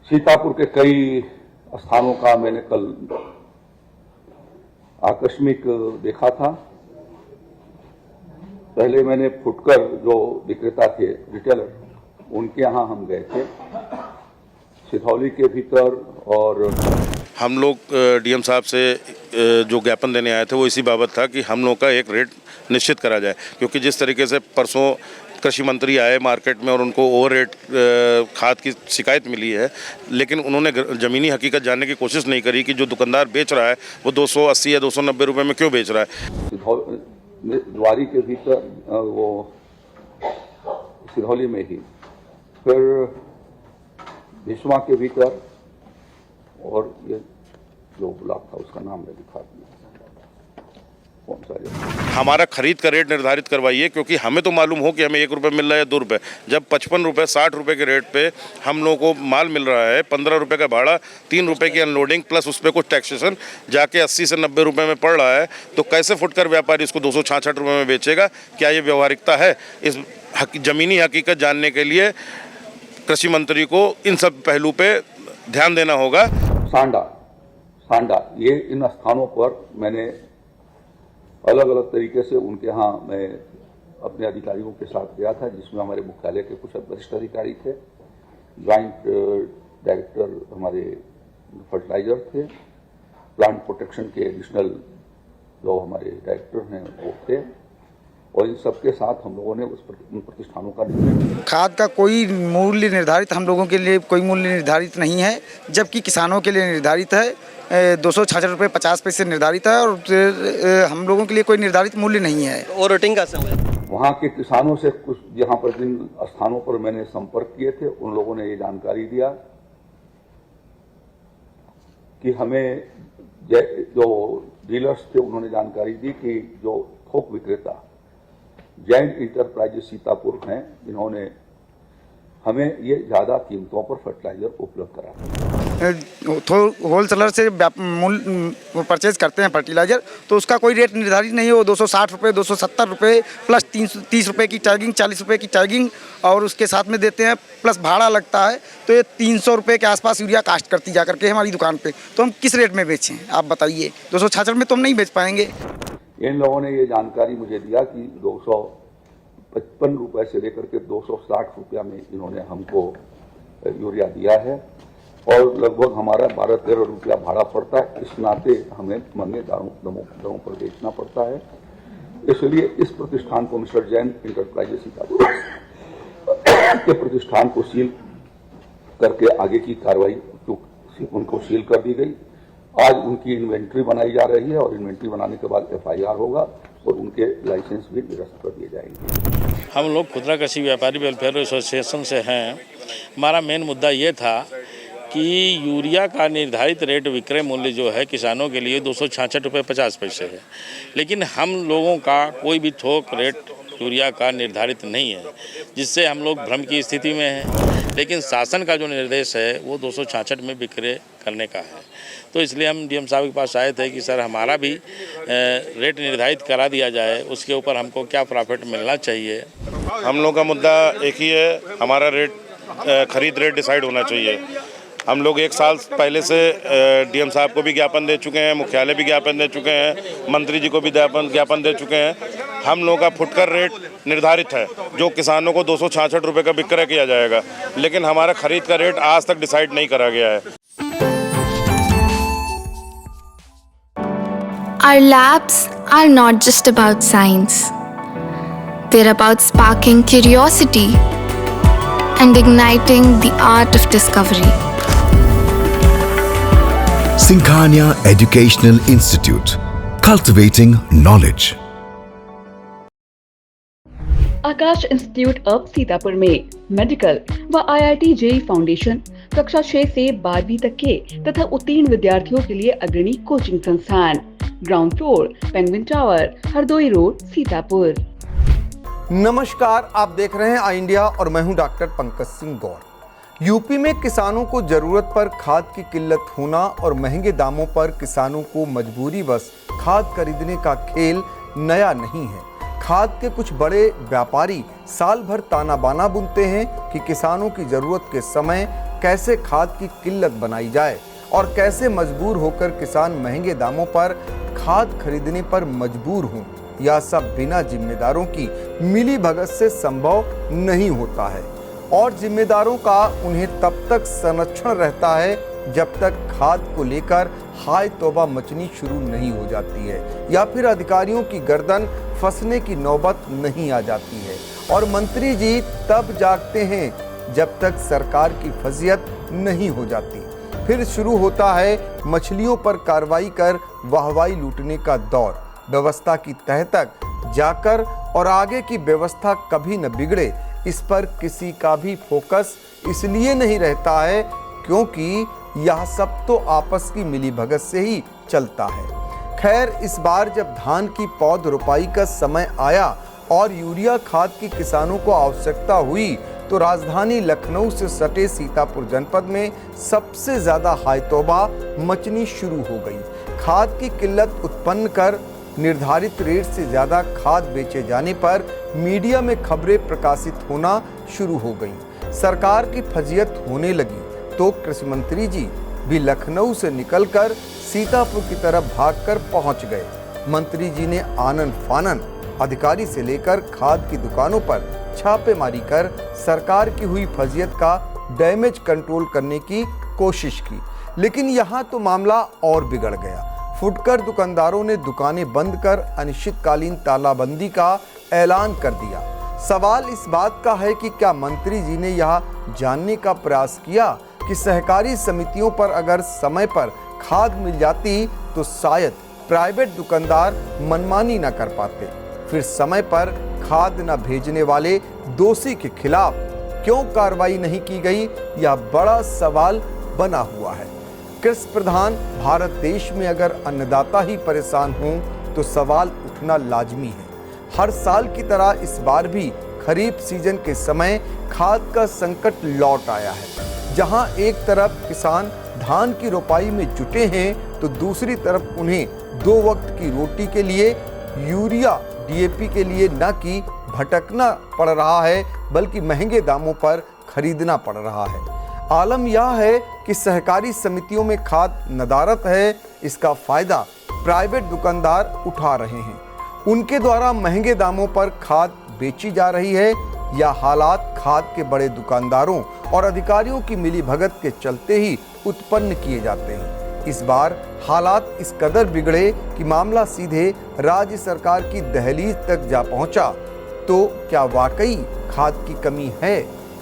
सीतापुर के कई स्थानों का मैंने कल आकस्मिक देखा था। पहले मैंने फुटकर जो विक्रेता थे रिटेलर, उनके यहाँ हम गए थे सिधौली के भीतर, और हम लोग डीएम साहब से जो ज्ञापन देने आए थे वो इसी बाबत था कि हम लोग का एक रेट निश्चित करा जाए, क्योंकि जिस तरीके से परसों कृषि मंत्री आए मार्केट में और उनको ओवर रेट खाद की शिकायत मिली है, लेकिन उन्होंने ज़मीनी हकीकत जानने की कोशिश नहीं करी कि जो दुकानदार बेच रहा है वो 280 या 290 रुपये में क्यों बेच रहा है। द्वारी के भीतर वो सिधौली में ही, फिर भिस्मा के भीतर, और ये जो ब्लॉक था उसका नाम मैं दिखा दिया, कौन सा। हमारा खरीद का रेट निर्धारित करवाइए, क्योंकि हमें तो मालूम हो कि हमें 1 रुपये मिल रहा है या 2 रुपये। जब 55 रुपये 60 रुपये के रेट पे हम लोगों को माल मिल रहा है, 15 रुपये का भाड़ा, 3 रुपये की अनलोडिंग प्लस उस पर कुछ टैक्सेशन जाके 80 से 90 रुपये में पड़ रहा है, तो कैसे फुटकर व्यापारी इसको 266 रुपये में बेचेगा? क्या ये व्यवहारिकता है? इस ज़मीनी हकीकत जानने के लिए कृषि मंत्री को इन सब पहलू पे ध्यान देना होगा। सांडा ये इन स्थानों पर मैंने अलग अलग तरीके से उनके यहाँ मैं अपने अधिकारियों के साथ गया था, जिसमें हमारे मुख्यालय के कुछ वरिष्ठ अधिकारी थे, ज्वाइंट डायरेक्टर हमारे फर्टिलाइजर थे, प्लांट प्रोटेक्शन के एडिशनल जो हमारे डायरेक्टर हैं वो थे, और इन सबके साथ हम लोगों ने उन प्रतिष्ठानों का निर्णय। खाद का कोई मूल्य निर्धारित हम लोगों के लिए कोई मूल्य निर्धारित नहीं है, जबकि किसानों के लिए निर्धारित है। 266 रुपये 50 पैसे निर्धारित है, और हम लोगों के लिए कोई निर्धारित मूल्य नहीं है। और रेटिंग कैसे हुआ? वहाँ के किसानों से कुछ, जहाँ पर जिन स्थानों पर मैंने संपर्क किए थे, उन लोगों ने ये जानकारी दिया कि हमें जो डीलर्स थे उन्होंने जानकारी दी कि जो थोक विक्रेता जैन इंटरप्राइजेस सीतापुर हैं, इन्होंने हमें ये ज़्यादा कीमतों पर फर्टिलाइजर उपलब्ध करा। होलसेलर से मूल्य परचेज करते हैं फर्टिलाइजर, तो उसका कोई रेट निर्धारित नहीं है। वो 260 रुपये 270 रुपये प्लस 330 रुपये की टैगिंग, 40 रुपये की टैगिंग और उसके साथ में देते हैं, प्लस भाड़ा लगता है। तो ये 300 रुपये के आसपास यूरिया कास्ट करती जा करके हमारी दुकान पे, तो हम किस रेट में बेचें आप बताइए? 266 में तो हम नहीं बेच पाएंगे। इन लोगों ने ये जानकारी मुझे दिया कि 255 रुपये से लेकर के 260 रुपया में इन्होंने हमको यूरिया दिया है, और लगभग हमारा 12-13 रुपया भाड़ा पड़ता है। इस नाते हमें महंगे दामों पर बेचना पड़ता है। इसलिए इस प्रतिष्ठान को मिस्टर जैन इंटरप्राइजेस के प्रतिष्ठान को सील करके आगे की कार्रवाई उनको सील कर दी गई। आज उनकी इन्वेंट्री बनाई जा रही है, और इन्वेंट्री बनाने के बाद FIR होगा और उनके लाइसेंस भी निरस्त कर दिए जाएंगे। हम लोग खुदरा कृषि व्यापारी वेलफेयर एसोसिएशन से हैं। हमारा मेन मुद्दा ये था कि यूरिया का निर्धारित रेट विक्रय मूल्य जो है किसानों के लिए 266 रुपये 50 पैसे है, लेकिन हम लोगों का कोई भी थोक रेट यूरिया का निर्धारित नहीं है, जिससे हम लोग भ्रम की स्थिति में हैं। लेकिन शासन का जो निर्देश है वो 266 में विक्रय करने का है, तो इसलिए हम डीएम साहब के पास आए थे कि सर हमारा भी रेट निर्धारित करा दिया जाए, उसके ऊपर हमको क्या प्रॉफिट मिलना चाहिए। हम लोग का मुद्दा एक ही है, हमारा रेट खरीद रेट डिसाइड होना चाहिए। हम लोग 1 साल पहले से डीएम साहब को भी ज्ञापन दे चुके हैं, मुख्यालय भी ज्ञापन दे चुके हैं, मंत्री जी को भी ज्ञापन दे चुके हैं। हम लोगों का फुटकर रेट निर्धारित है, जो किसानों को 266 रुपये का विक्रय किया जाएगा, लेकिन हमारा खरीद का रेट आज तक डिसाइड नहीं करा गया है। Our labs are not just about science. They're about sparking curiosity and igniting the art of discovery. Singhania Educational Institute, cultivating knowledge. Akash institute of Sitapur में मेडिकल व IIT JEE फाउंडेशन कक्षा 6 से 12वीं तक के तथा उत्तीर्ण विद्यार्थियों के लिए अग्रणी कोचिंग संस्थान। Ground floor, penguin tower, Hardoi road, Sitapur. नमस्कार, आप देख रहे हैं आई इंडिया और मैं हूं डॉक्टर पंकज सिंह गौर। यूपी में किसानों को जरूरत पर खाद की किल्लत होना और महंगे दामों पर किसानों को मजबूरीवश खाद खरीदने का खेल नया नहीं है। खाद के कुछ बड़े व्यापारी साल भर ताना बाना बुनते हैं कि किसानों की जरूरत के समय कैसे खाद की किल्लत बनाई जाए और कैसे मजबूर होकर किसान महंगे दामों पर खाद खरीदने पर मजबूर हों, यह सब बिना जिम्मेदारों की मिलीभगत से संभव नहीं होता है। और जिम्मेदारों का उन्हें तब तक संरक्षण रहता है जब तक खाद को लेकर हाय तौबा मचनी शुरू नहीं हो जाती है या फिर अधिकारियों की गर्दन फंसने की नौबत नहीं आ जाती है। और मंत्री जी तब जागते हैं जब तक सरकार की फजीयत नहीं हो जाती। फिर शुरू होता है मछलियों पर कार्रवाई कर वाहवाही लूटने का दौर, व्यवस्था की तह तक जाकर, और आगे की व्यवस्था कभी न बिगड़े इस पर किसी का भी फोकस इसलिए नहीं रहता है क्योंकि यह सब तो आपस की मिलीभगत से ही चलता है। खैर, इस बार जब धान की पौध रोपाई का समय आया और यूरिया खाद की किसानों को आवश्यकता हुई तो राजधानी लखनऊ से सटे सीतापुर जनपद में सबसे ज्यादा हाय तौबा मचनी शुरू हो गई। खाद की किल्लत उत्पन्न कर निर्धारित रेट से ज्यादा खाद बेचे जाने पर मीडिया में खबरें प्रकाशित होना शुरू हो गईं। सरकार की फजीयत होने लगी तो कृषि मंत्री जी भी लखनऊ से निकलकर सीतापुर की तरफ भागकर पहुंच गए। मंत्री जी ने आनन फानन अधिकारी से लेकर खाद की दुकानों पर छापेमारी कर सरकार की हुई फजीयत का डैमेज कंट्रोल करने की कोशिश की, लेकिन यहाँ तो मामला और बिगड़ गया। फुटकर दुकानदारों ने दुकानें बंद कर अनिश्चितकालीन तालाबंदी का ऐलान कर दिया। सवाल इस बात का है कि क्या मंत्री जी ने यह जानने का प्रयास किया कि सहकारी समितियों पर अगर समय पर खाद मिल जाती तो शायद प्राइवेट दुकानदार मनमानी न कर पाते। फिर समय पर खाद न भेजने वाले दोषी के खिलाफ क्यों कार्रवाई नहीं की गई, यह बड़ा सवाल बना हुआ है। कृषि प्रधान भारत देश में अगर अन्नदाता ही परेशान हों तो सवाल उठना लाजमी है। हर साल की तरह इस बार भी खरीफ सीजन के समय खाद का संकट लौट आया है। जहां एक तरफ किसान धान की रोपाई में जुटे हैं तो दूसरी तरफ उन्हें 2 वक्त की रोटी के लिए यूरिया डीएपी के लिए न कि भटकना पड़ रहा है बल्कि महंगे दामों पर खरीदना पड़ रहा है। आलम यह है कि सहकारी समितियों में खाद नदारत है, इसका फायदा प्राइवेट दुकानदार उठा रहे हैं। उनके द्वारा महंगे दामों पर खाद बेची जा रही है या हालात खाद के बड़े दुकानदारों और अधिकारियों की मिलीभगत के चलते ही उत्पन्न किए जाते हैं। इस बार हालात इस कदर बिगड़े कि मामला सीधे राज्य सरकार की दहलीज तक जा पहुंचा। तो क्या वाकई खाद की कमी है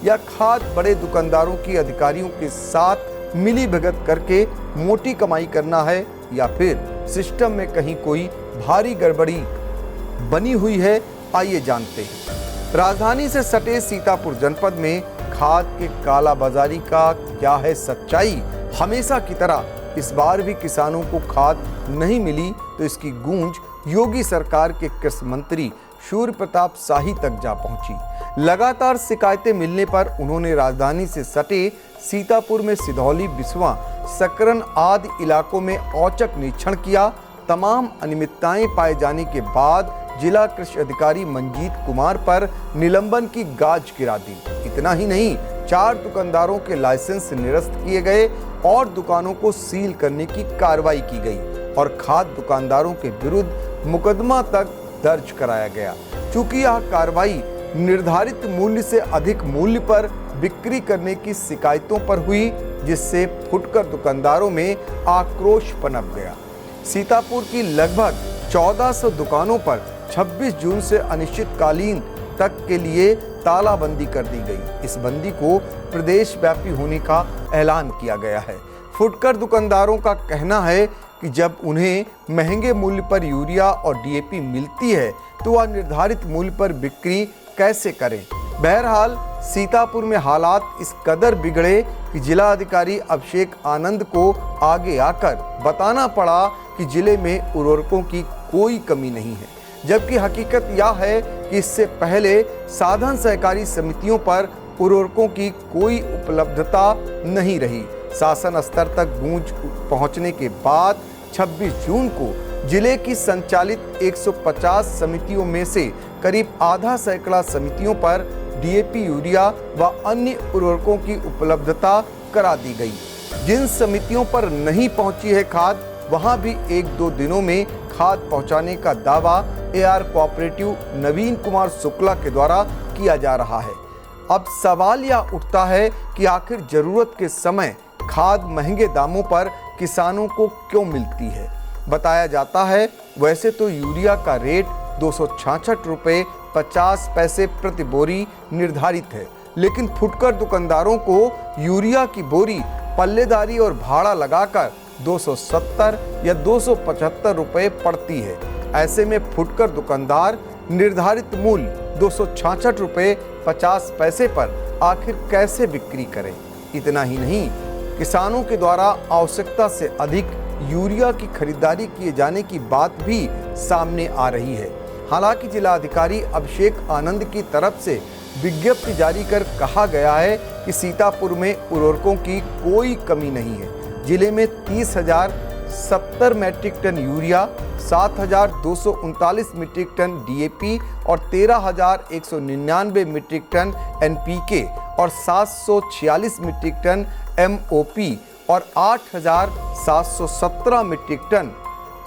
या खाद बड़े दुकानदारों की अधिकारियों के साथ मिलीभगत करके मोटी कमाई करना है या फिर सिस्टम में कहीं कोई भारी गड़बड़ी बनी हुई है, आइए जानते हैं। राजधानी से सटे सीतापुर जनपद में खाद के कालाबाजारी का क्या है सच्चाई। हमेशा की तरह इस बार भी किसानों को खाद नहीं मिली तो इसकी गूंज योगी सरकार के कृषि मंत्री सूर्य प्रताप शाही तक जा पहुंची। लगातार शिकायतें मिलने पर उन्होंने राजधानी से सटे सीतापुर में सिधौली, बिसवा, सकरन आदि इलाकों में औचक निरीक्षण किया। तमाम अनियमितताएं पाए जाने के बाद जिला कृषि अधिकारी मंजीत कुमार पर निलंबन की गाज गिरा दी। इतना ही नहीं, 4 दुकानदारों के लाइसेंस निरस्त किए गए और दुकानों को सील करने की कार्रवाई की गई और खाद दुकानदारों के विरुद्ध मुकदमा तक दर्ज कराया गया। चूंकि यह कार्रवाई निर्धारित मूल्य से अधिक मूल्य पर बिक्री करने की शिकायतों पर हुई, जिससे फुटकर दुकानदारों में आक्रोश पनप गया। सीतापुर की लगभग 1400 दुकानों पर 26 जून से अनिश्चितकालीन तक के लिए तालाबंदी कर दी गई। इस बंदी को प्रदेश व्यापी होने का ऐलान किया गया है। फुटकर दुकानदारों का कहना है कि जब उन्हें महंगे मूल्य पर यूरिया और डीएपी मिलती है तो वह निर्धारित मूल्य पर बिक्री कैसे करें। बहरहाल सीतापुर में हालात इस कदर बिगड़े कि जिला अधिकारी अभिषेक आनंद को आगे आकर बताना पड़ा कि जिले में उर्वरकों की कोई कमी नहीं है, जबकि हकीकत यह है कि इससे पहले साधन सहकारी समितियों पर उर्वरकों की कोई उपलब्धता नहीं रही। शासन स्तर तक गूंज पहुंचने के बाद 26 जून को जिले की संचालित 150 समितियों में से करीब आधा सैकड़ा समितियों पर डीएपी, यूरिया व अन्य उर्वरकों की उपलब्धता करा दी गई। जिन समितियों पर नहीं पहुंची है खाद, वहां भी 1-2 दिनों में खाद पहुंचाने का दावा AR कोऑपरेटिव नवीन कुमार शुक्ला के द्वारा किया जा रहा है। अब सवाल यह उठता है कि आखिर जरूरत के समय खाद महंगे दामों पर किसानों को क्यों मिलती है। बताया जाता है वैसे तो यूरिया का रेट 266 रुपये 50 पैसे प्रति बोरी निर्धारित है, लेकिन फुटकर दुकानदारों को यूरिया की बोरी पल्लेदारी और भाड़ा लगाकर 270 या 275 रुपये पड़ती है। ऐसे में फुटकर दुकानदार निर्धारित मूल्य 266 रुपये 50 पैसे पर आखिर कैसे बिक्री करें। इतना ही नहीं, किसानों के द्वारा आवश्यकता से अधिक यूरिया की खरीदारी किए जाने की बात भी सामने आ रही है। हालांकि जिला अधिकारी अभिषेक आनंद की तरफ से विज्ञप्ति जारी कर कहा गया है कि सीतापुर में उर्वरकों की कोई कमी नहीं है। जिले में 30,070 metric ton urea, 7,239 metric ton DAP और 13,199 मीट्रिक टन NPK और 746 मीट्रिक टन MOP और 8,717 मीट्रिक टन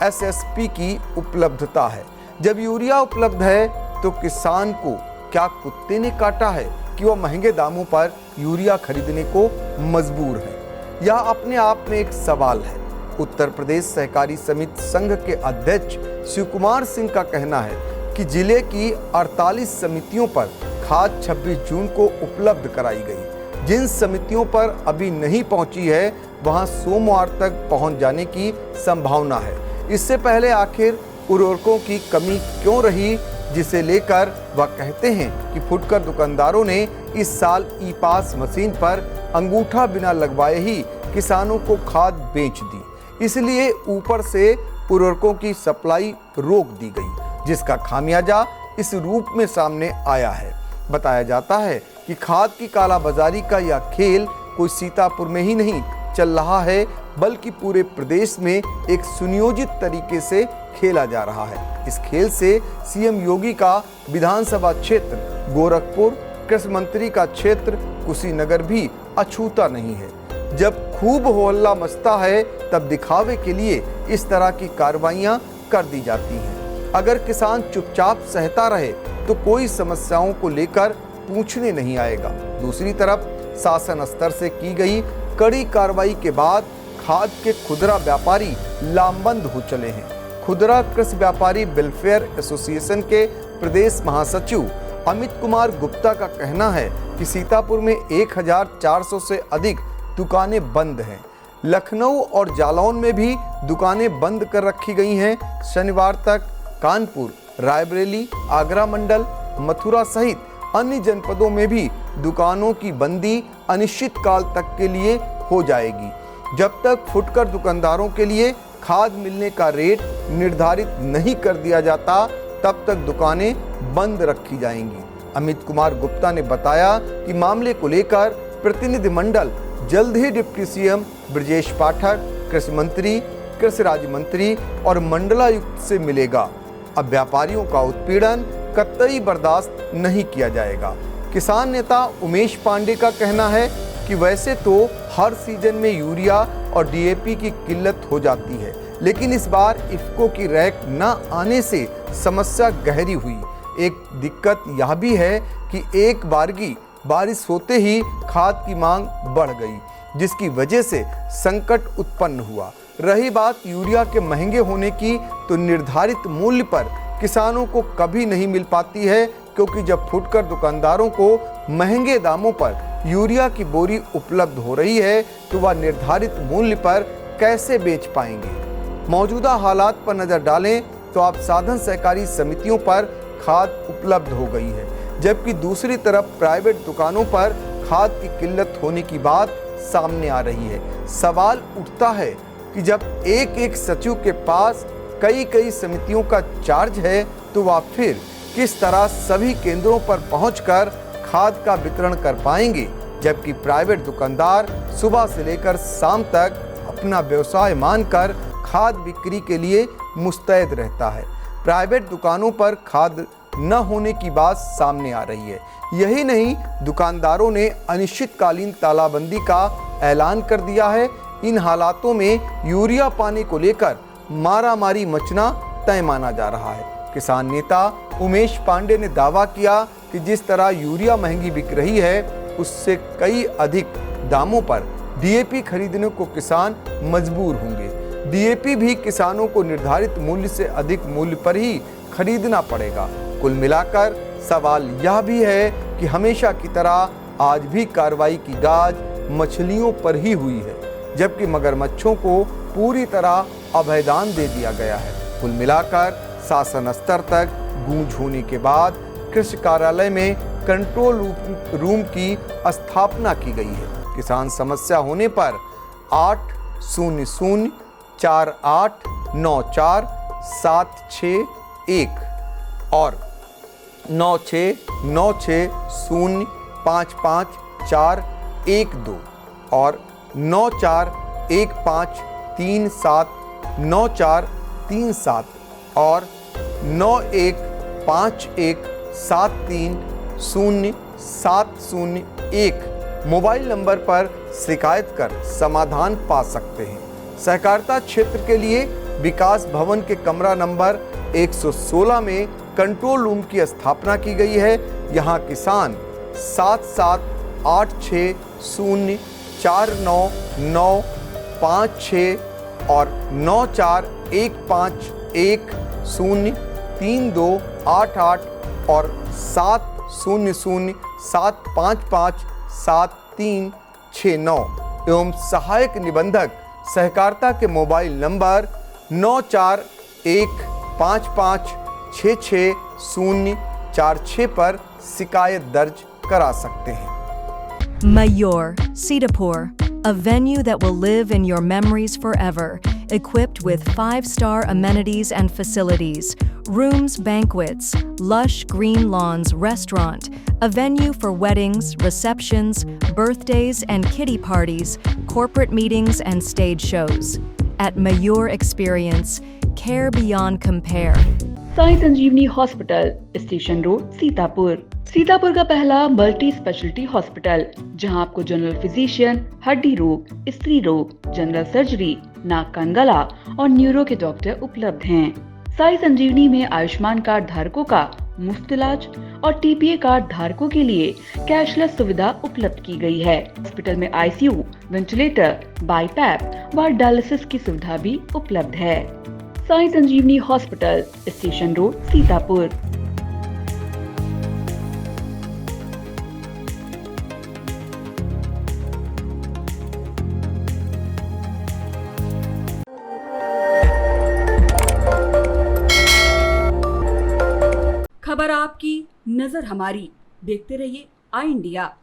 SSP की उपलब्धता है। जब यूरिया उपलब्ध है तो किसान को क्या कुत्ते ने काटा है कि वह महंगे दामों पर यूरिया खरीदने को मजबूर है। यह अपने आप में एक सवाल है। उत्तर प्रदेश सहकारी समिति संघ के अध्यक्ष शिव कुमार सिंह का कहना है कि जिले की 48 समितियों पर खाद 26 जून को उपलब्ध कराई गई। जिन समितियों पर अभी नहीं पहुंची है वहां सोमवार तक पहुंच जाने की संभावना है। इससे पहले आखिर उर्वरकों की कमी क्यों रही, जिसे लेकर वह कहते हैं कि फुटकर दुकानदारों ने इस साल ई-पास मशीन पर अंगूठा बिना लगवाए ही किसानों को खाद बेच दी, इसलिए ऊपर से उर्वरकों की सप्लाई रोक दी गई, जिसका खामियाजा इस रूप में सामने आया है। बताया जाता है कि खाद की कालाबाजारी का यह खेल कोई सीतापुर में ही नहीं चल रहा है, बल्कि पूरे प्रदेश में एक सुनियोजित तरीके से खेला जा रहा है। इस खेल से सीएम योगी का विधानसभा क्षेत्र गोरखपुर, कृषि मंत्री का क्षेत्र कुशीनगर भी अछूता नहीं है। जब खूब हो हल्ला मचता है तब दिखावे के लिए इस तरह की कार्रवाइयां कर दी जाती हैं। अगर किसान चुपचाप सहता रहे तो कोई समस्याओं को लेकर पूछने नहीं आएगा। दूसरी तरफ शासन स्तर से की गई कड़ी कार्रवाई के बाद खाद के खुदरा व्यापारी लामबंद हो चले हैं। खुदरा कृषि व्यापारी वेलफेयर एसोसिएशन के प्रदेश महासचिव अमित कुमार गुप्ता का कहना है कि सीतापुर में 1400 से अधिक दुकानें बंद हैं। लखनऊ और जालौन में भी दुकानें बंद कर रखी गई हैं। शनिवार तक कानपुर, रायबरेली, आगरा मंडल, मथुरा सहित अन्य जनपदों में भी दुकानों की बंदी अनिश्चित काल तक के लिए हो जाएगी। जब तक फुटकर दुकानदारों के लिए खाद मिलने का रेट निर्धारित नहीं कर दिया जाता, तब तक दुकानें बंद रखी जाएंगी। अमित कुमार गुप्ता ने बताया कि मामले को लेकर प्रतिनिधि मंडल जल्द ही डिप्टी सीएम ब्रजेश पाठक, कृषि मंत्री, कृषि राज्य मंत्री और मंडलायुक्त से मिलेगा। अब व्यापारियों का उत्पीड़न कतई बर्दाश्त नहीं किया जाएगा। किसान नेता उमेश पांडे का कहना है कि वैसे तो हर सीजन में यूरिया और DAP की किल्लत हो जाती है, लेकिन इस बार इफ्को की रैक न आने से समस्या गहरी हुई। एक दिक्कत यह भी है कि एक बारगी बारिश होते ही खाद की मांग बढ़ गई, जिसकी वजह से संकट उत्पन्न हुआ। रही बात यूरिया के महंगे होने की, तो निर्धारित मूल्य पर किसानों को कभी नहीं मिल पाती है, क्योंकि जब फुटकर दुकानदारों को महंगे दामों पर यूरिया की बोरी उपलब्ध हो रही है तो वह निर्धारित मूल्य पर कैसे बेच पाएंगे। मौजूदा हालात पर नजर डालें तो आप साधन सहकारी समितियों पर खाद उपलब्ध हो गई है, जबकि दूसरी तरफ प्राइवेट दुकानों पर खाद की किल्लत होने की बात सामने आ रही है। सवाल उठता है कि जब एक एक सचिव के पास कई कई समितियों का चार्ज है, तो वह फिर किस तरह सभी केंद्रों पर पहुंचकर खाद का वितरण कर पाएंगे, जबकि प्राइवेट दुकानदार सुबह से लेकर शाम तक अपना व्यवसाय मानकर खाद बिक्री के लिए मुस्तैद रहता है। प्राइवेट दुकानों पर खाद न होने की बात सामने आ रही है। यही नहीं, दुकानदारों ने अनिश्चितकालीन तालाबंदी का ऐलान कर दिया है। इन हालातों में यूरिया पाने को लेकर मारामारी मचना तय माना जा रहा है। किसान नेता उमेश पांडे ने दावा किया कि जिस तरह यूरिया महंगी बिक रही है, उससे कई अधिक दामों पर डीएपी खरीदने को किसान मजबूर होंगे। डीएपी भी किसानों को निर्धारित मूल्य से अधिक मूल्य पर ही खरीदना पड़ेगा। कुल मिलाकर सवाल यह भी है कि हमेशा की तरह आज भी कार्रवाई की गाज मछलियों पर ही हुई है, जबकि मगरमच्छों को पूरी तरह अभयदान दे दिया गया है। कुल मिलाकर शासन स्तर तक गूंज होने के बाद कृषि कार्यालय में कंट्रोल रूम की स्थापना की गई है। किसान समस्या होने पर 800489476 और 9696055412 और 9415379437 और 9151730701 मोबाइल नंबर पर शिकायत कर समाधान पा सकते हैं। सहकारिता क्षेत्र के लिए विकास भवन के कमरा नंबर 116 में कंट्रोल रूम की स्थापना की गई है। यहां किसान 77804995 और 9415103288 और 700755769 एवं सहायक निबंधक सहकारिता के मोबाइल नंबर 9415566046 पर शिकायत दर्ज करा सकते हैं। Mayur, Sitapur, a venue that will live in your memories forever, equipped with 5-star amenities and facilities, rooms, banquets, lush green lawns, restaurant, a venue for weddings, receptions, birthdays and kiddie parties, corporate meetings and stage shows. At Mayur Experience, care beyond compare. Sai Sanjeevani hospital, station road, Sitapur. Sitapur का पहला multi speciality hospital, जहां आपको general physician, हड्डी रोग, स्त्री रोग, general surgery, नाक कान गला और न्यूरो के डॉक्टर उपलब्ध हैं। साई संजीवनी में आयुष्मान कार्ड धारकों का मुफ्त इलाज और टीपीए कार्ड धारकों के लिए कैशलेस सुविधा उपलब्ध की गई है। हॉस्पिटल में आईसीयू, वेंटिलेटर, बाईपैप व डायलिसिस की सुविधा भी उपलब्ध है। Sai Sanjeevani hospital, station road, Sitapur. खबर आपकी, नजर हमारी। देखते रहिए आई इंडिया।